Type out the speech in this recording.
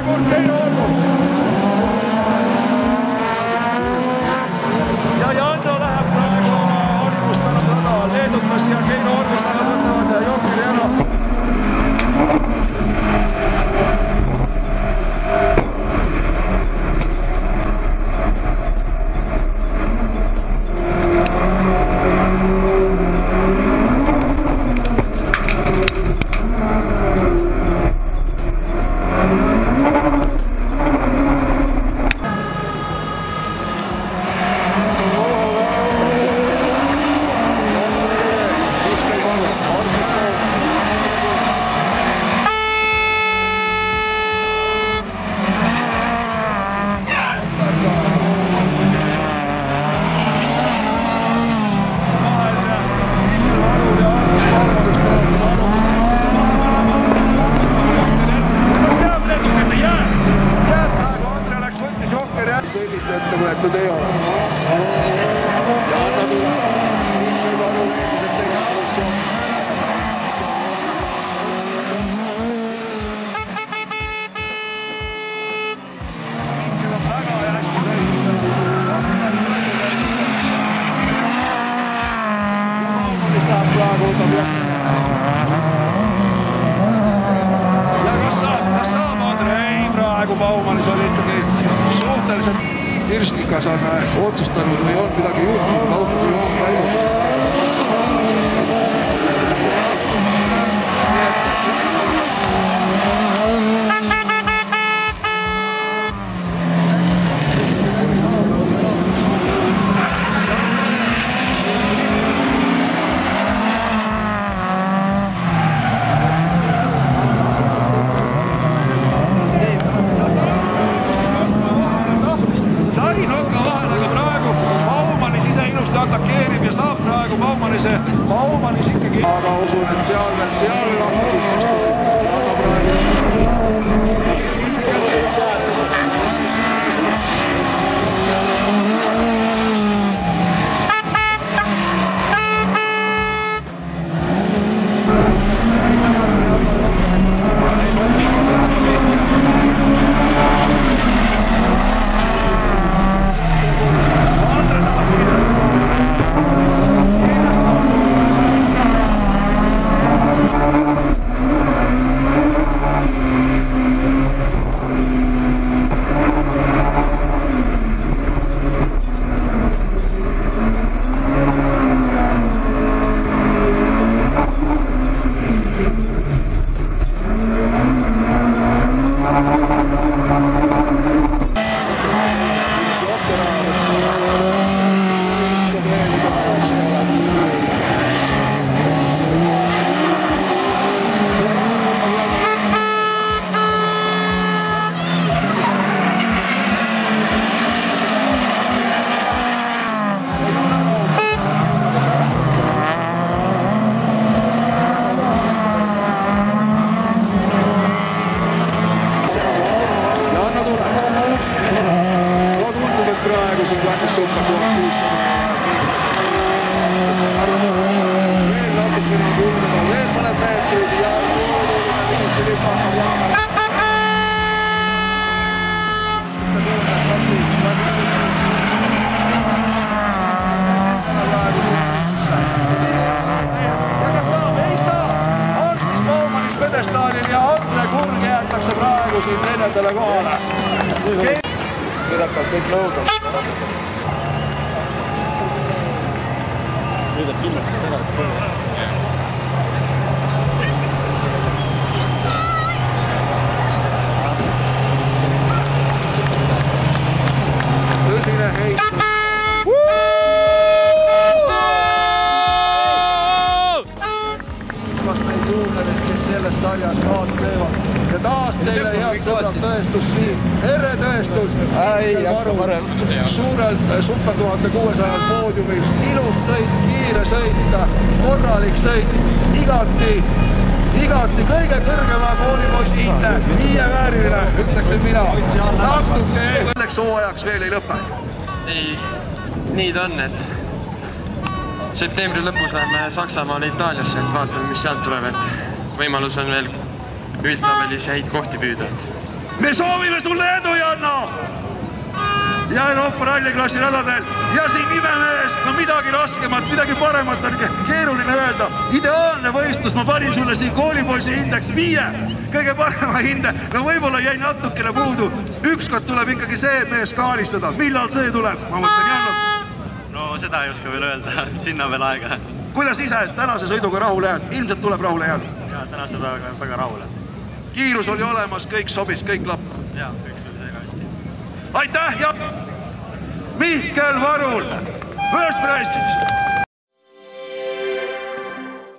kord teine olmus. Ja Janno läheb praegu oma harjumust pärast rada. Leedukas ja Keino Orvis lähevad võtavad ja Jokeri ära. Sellist ette võetud ei ole. Ja Anna tuleb. Kõik aru eedised teised produktsioon. Kõik on väga hästi sõitud. Sakmani sõitud. Mis läheb praegu, võtab ja kas saab, Andre? Ei, praegu Baumanis oli ikkagi suhteliselt Kirstikas on otsustanud või on midagi juhtunud, autoga joon käinud. Atakeerib ja saab praegu Baumanis ikkagi. Aga usun, et seal ja Andre Kurg jäetakse praegu siin 4. kohale. Nüüd hakkavad kõik nõudma. Nüüd on kindlasti sedasi. Tõsine heitus. Kas neid juunerid, kes selles sarjas kaasa teevad. Ja taas teile head sõbrad tõestus siin. Eretõestus. Suurel Super 1600 poodiumil. Ilus sõit, kiire sõit, korralik sõit. Igati kõige kõrgema koolipoisi hinne. 5 vääriline, ütleksin mina. Natuke õnneks hooajaks veel ei lõpe. Nii ta on, et septembri lõpus läheme Saksamaale Itaaliasse, et vaatame, mis sealt tuleb, et võimalus on veel üldtabelis häid kohti püüda. me soovime sulle edu, Janno! Ja Euroopa ralliklassi radadel ja siin Nimemees, no midagi raskemat, midagi paremat on keeruline öelda. Ideaalne võistlus, ma panin sulle siin koolipoisi hindeks 5, kõige parema hinde. No võib-olla jäi natukene puudu. Ükskord tuleb ikkagi see mees kaalistada. Millal see tuleb? Ma mõtlen, Janno. No seda ei oska veel öelda, sinna veel aega. Kuidas ise tänase sõiduga rahule jääd? Ilmselt tuleb rahule jääd. Ja tänase päevaga väga rahule. Kiirus oli olemas, kõik sobis, kõik lapp. Ja, kõik oli väga hästi. Aitäh ja Mihkel Varul, first place!